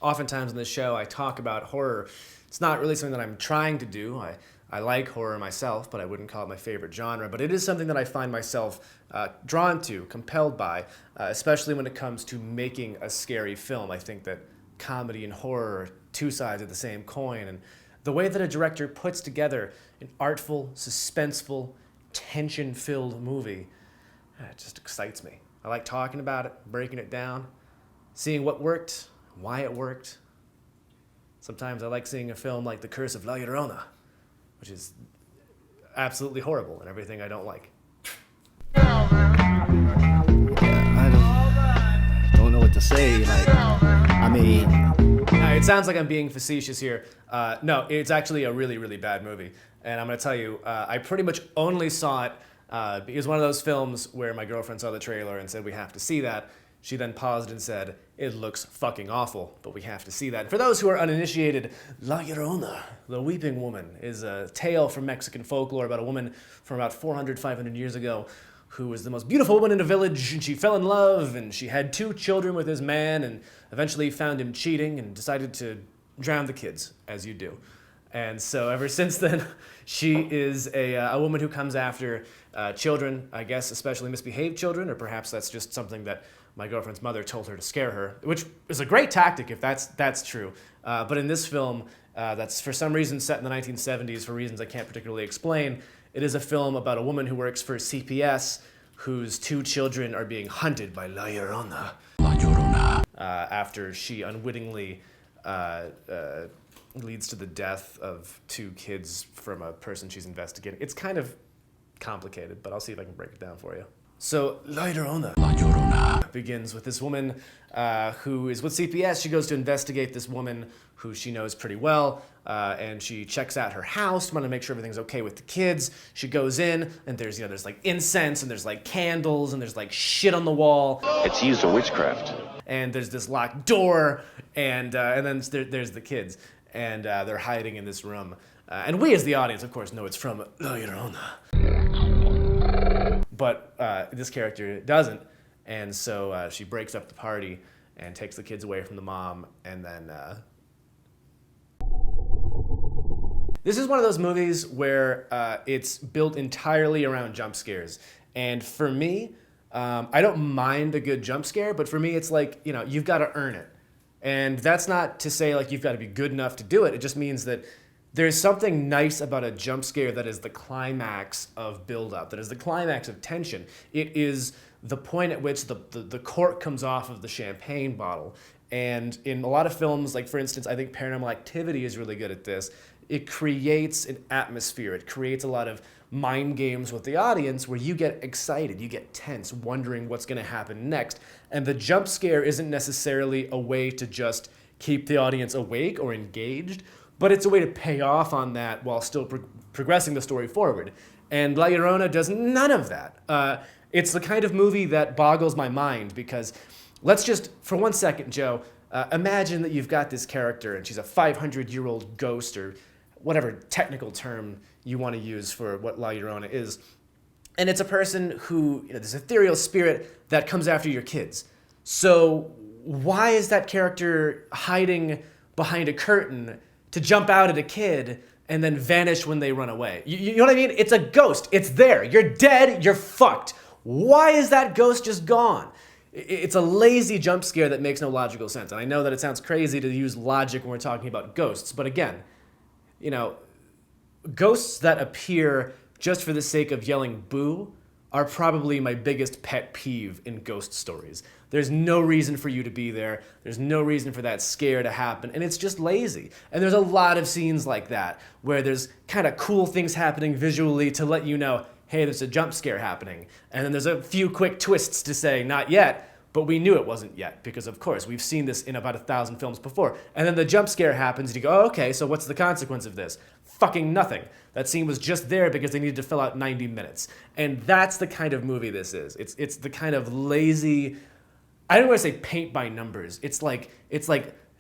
Oftentimes in this show, I talk about horror. It's not really something that I'm trying to do. I like horror myself, but I wouldn't call it my favorite genre. But it is something that I find myself drawn to, compelled by, especially when it comes to making a scary film. I think that comedy and horror are two sides of the same coin. And the way that a director puts together an artful, suspenseful, tension-filled movie, it just excites me. I like talking about it, breaking it down, seeing what worked, why it worked. Sometimes I like seeing a film like The Curse of La Llorona, which is absolutely horrible and everything I don't like. I don't know what to say. It sounds like I'm being facetious here. No, it's actually a really, really bad movie. And I'm going to tell you, I pretty much only saw it it was one of those films where my girlfriend saw the trailer and said, we have to see that. She then paused and said, it looks fucking awful, but we have to see that. For those who are uninitiated, La Llorona, the Weeping Woman, is a tale from Mexican folklore about a woman from about 400, 500 years ago who was the most beautiful woman in a village, and she fell in love, and she had 2 children with this man, and eventually found him cheating and decided to drown the kids, as you do. And so ever since then, she is a woman who comes after children, I guess, especially misbehaved children, or perhaps that's just something that my girlfriend's mother told her to scare her, which is a great tactic if that's true. But in this film, that's for some reason set in the 1970s for reasons I can't particularly explain, it is a film about a woman who works for CPS whose 2 children are being hunted by La Llorona. La Llorona. After she unwittingly leads to the death of 2 kids from a person she's investigating. It's kind of complicated, but I'll see if I can break it down for you. So, La Llorona begins with this woman who is with CPS. She goes to investigate this woman who she knows pretty well, and she checks out her house, wanting to make sure everything's okay with the kids. She goes in, and there's like incense, and there's like candles, and there's like shit on the wall. It's used for witchcraft. And there's this locked door, and then there's the kids, and they're hiding in this room. And we as the audience, of course, know it's from La Llorona. But this character doesn't, and so she breaks up the party and takes the kids away from the mom, and then... This is one of those movies where it's built entirely around jump scares. And for me, I don't mind a good jump scare, but for me it's like, you've got to earn it. And that's not to say like you've got to be good enough to do it. It just means that there's something nice about a jump scare that is the climax of build-up, that is the climax of tension. It is the point at which the cork comes off of the champagne bottle. And in a lot of films, like for instance, I think Paranormal Activity is really good at this. It creates an atmosphere. It creates a lot of mind games with the audience where you get excited, you get tense, wondering what's going to happen next. And the jump scare isn't necessarily a way to just keep the audience awake or engaged, but it's a way to pay off on that while still progressing the story forward. And La Llorona does none of that. It's the kind of movie that boggles my mind because let's just, for 1 second, Joe, imagine that you've got this character and she's a 500-year-old ghost or whatever technical term you want to use for what La Llorona is. And it's a person who, this ethereal spirit that comes after your kids. So why is that character hiding behind a curtain to jump out at a kid and then vanish when they run away? You know what I mean? It's a ghost. It's there. You're dead. You're fucked. Why is that ghost just gone? It's a lazy jump scare that makes no logical sense. And I know that it sounds crazy to use logic when we're talking about ghosts, but again, ghosts that appear just for the sake of yelling boo are probably my biggest pet peeve in ghost stories. There's no reason for you to be there. There's no reason for that scare to happen, and it's just lazy. And there's a lot of scenes like that where there's kind of cool things happening visually to let you know, hey, there's a jump scare happening. And then there's a few quick twists to say, not yet, but we knew it wasn't yet, because of course, we've seen this in about 1,000 films before. And then the jump scare happens, and you go, oh, okay, so what's the consequence of this? Fucking nothing. That scene was just there because they needed to fill out 90 minutes. And that's the kind of movie this is. It's the kind of lazy, I don't want to say paint by numbers. It's like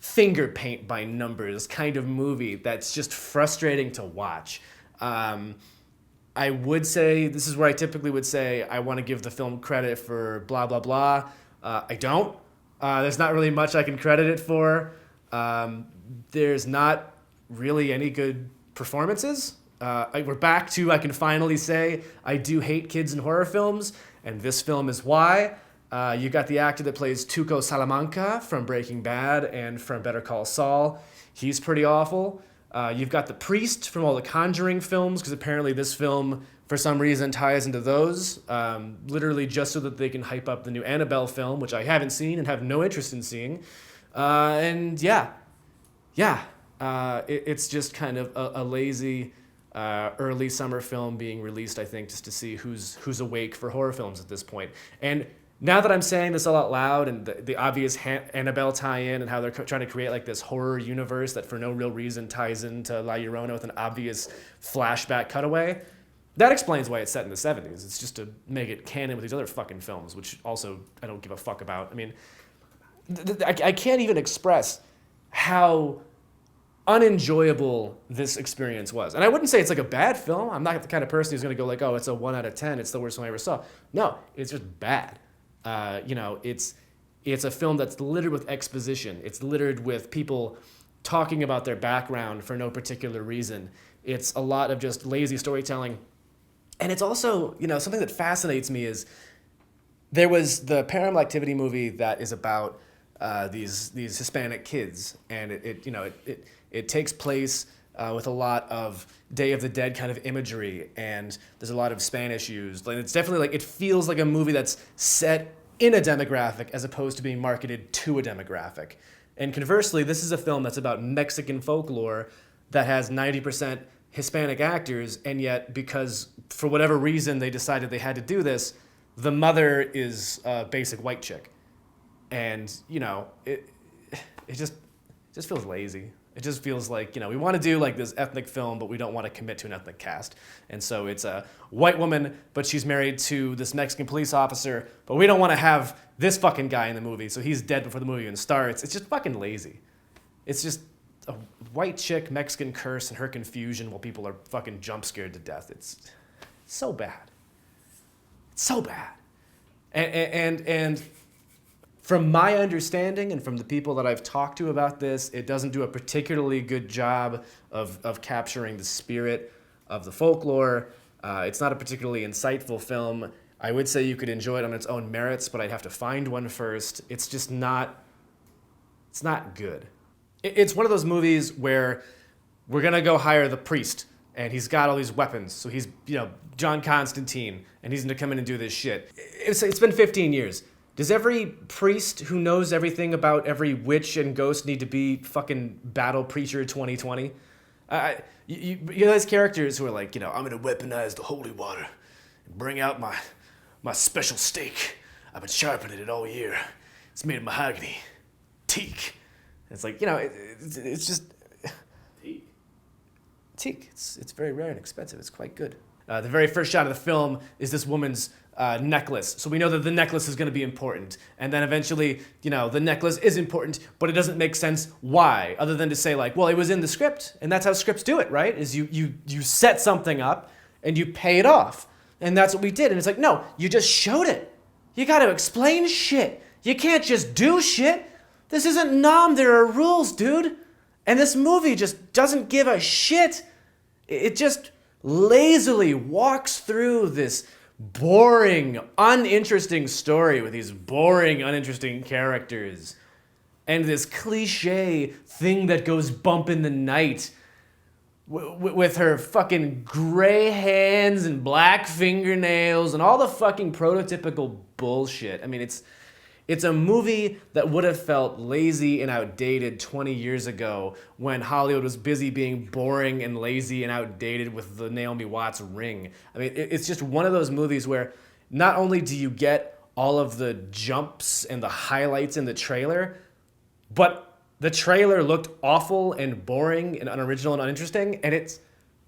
finger paint by numbers kind of movie that's just frustrating to watch. I would say, this is where I typically would say I want to give the film credit for blah, blah, blah. I don't. There's not really much I can credit it for. There's not really any good performances. We're back to, I can finally say, I do hate kids in horror films, and this film is why. You got the actor that plays Tuco Salamanca from Breaking Bad and from Better Call Saul. He's pretty awful. You've got the priest from all the Conjuring films, because apparently this film, for some reason, ties into those, literally just so that they can hype up the new Annabelle film, which I haven't seen and have no interest in seeing. And yeah, it's just kind of a lazy early summer film being released, I think, just to see who's awake for horror films at this point. And now that I'm saying this all out loud, and the obvious Annabelle tie-in, and how they're trying to create like this horror universe that for no real reason ties into La Llorona with an obvious flashback cutaway, that explains why it's set in the 70s. It's just to make it canon with these other fucking films, which also I don't give a fuck about. I mean, I can't even express how unenjoyable this experience was. And I wouldn't say it's like a bad film. I'm not the kind of person who's going to go like, oh, it's a 1 out of 10. It's the worst film I ever saw. No, it's just bad. It's a film that's littered with exposition. It's littered with people talking about their background for no particular reason. It's a lot of just lazy storytelling. And it's also, something that fascinates me is there was the Paranormal Activity movie that is about these Hispanic kids, and it takes place with a lot of Day of the Dead kind of imagery, and there's a lot of Spanish used. Like, it's definitely it feels like a movie that's set in a demographic as opposed to being marketed to a demographic. And conversely, this is a film that's about Mexican folklore that has 90% Hispanic actors, and yet because for whatever reason they decided they had to do this, the mother is a basic white chick. And, it just feels lazy. It just feels like, we want to do like this ethnic film, but we don't want to commit to an ethnic cast. And so it's a white woman, but she's married to this Mexican police officer, but we don't want to have this fucking guy in the movie, so he's dead before the movie even starts. It's just fucking lazy. It's just a white chick, Mexican curse, and her confusion while people are fucking jump scared to death. It's so bad. It's so bad. And from my understanding and from the people that I've talked to about this, it doesn't do a particularly good job of capturing the spirit of the folklore. It's not a particularly insightful film. I would say you could enjoy it on its own merits, but I'd have to find one first. It's just not, it's not good. It's one of those movies where we're going to go hire the priest, and he's got all these weapons. So he's, John Constantine, and he's going to come in and do this shit. It's been 15 years. Does every priest who knows everything about every witch and ghost need to be fucking Battle Preacher 2020? You know those characters who are like, I'm going to weaponize the holy water and bring out my special stake. I've been sharpening it all year. It's made of mahogany. Teak. It's like, it's just... Teak. It's very rare and expensive. It's quite good. The very first shot of the film is this woman's necklace. So we know that the necklace is going to be important. And then eventually, the necklace is important, but it doesn't make sense why, other than to say like, well, it was in the script, and that's how scripts do it, right? Is you set something up and you pay it off. And that's what we did. And it's like, no, you just showed it. You got to explain shit. You can't just do shit. This isn't Nom, there are rules, dude. And this movie just doesn't give a shit. It just lazily walks through this boring, uninteresting story with these boring, uninteresting characters. And this cliche thing that goes bump in the night with her fucking gray hands and black fingernails and all the fucking prototypical bullshit. I mean, it's a movie that would have felt lazy and outdated 20 years ago when Hollywood was busy being boring and lazy and outdated with the Naomi Watts Ring. I mean, it's just one of those movies where not only do you get all of the jumps and the highlights in the trailer, but the trailer looked awful and boring and unoriginal and uninteresting, and it's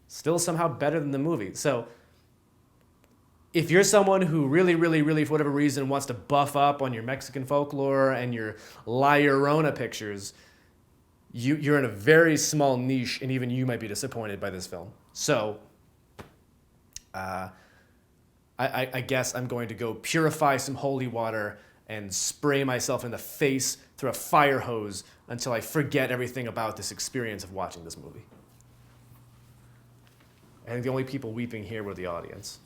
still somehow better than the movie. So if you're someone who really, really, really, for whatever reason, wants to buff up on your Mexican folklore and your La Llorona pictures, you're in a very small niche, and even you might be disappointed by this film. So I guess I'm going to go purify some holy water and spray myself in the face through a fire hose until I forget everything about this experience of watching this movie. I think the only people weeping here were the audience.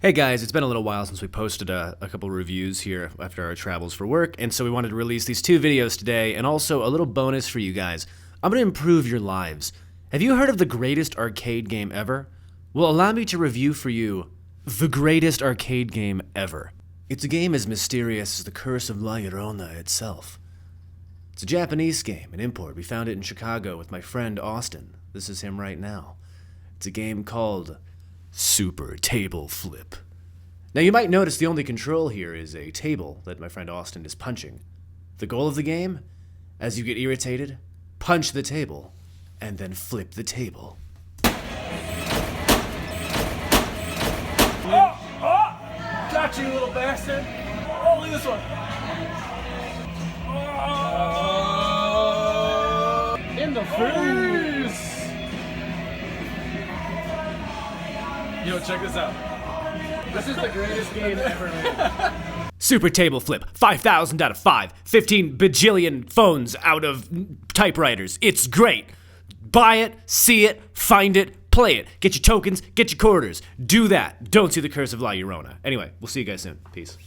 Hey guys, it's been a little while since we posted a couple reviews here after our travels for work, and so we wanted to release these 2 videos today, and also a little bonus for you guys. I'm going to improve your lives. Have you heard of the greatest arcade game ever? Well, allow me to review for you the greatest arcade game ever. It's a game as mysterious as the Curse of La Llorona itself. It's a Japanese game, an import. We found it in Chicago with my friend Austen. This is him right now. It's a game called Super Table Flip. Now you might notice the only control here is a table that my friend Austen is punching. The goal of the game? As you get irritated, punch the table, and then flip the table. Oh! Got you, little bastard! Oh, look at this one! Oh! In the face! Yo, check this out. This is the greatest game ever made. Super Table Flip, 5,000 out of 5, 15 bajillion phones out of typewriters. It's great. Buy it, see it, find it, play it. Get your tokens, get your quarters. Do that. Don't see the Curse of La Llorona. Anyway, we'll see you guys soon. Peace.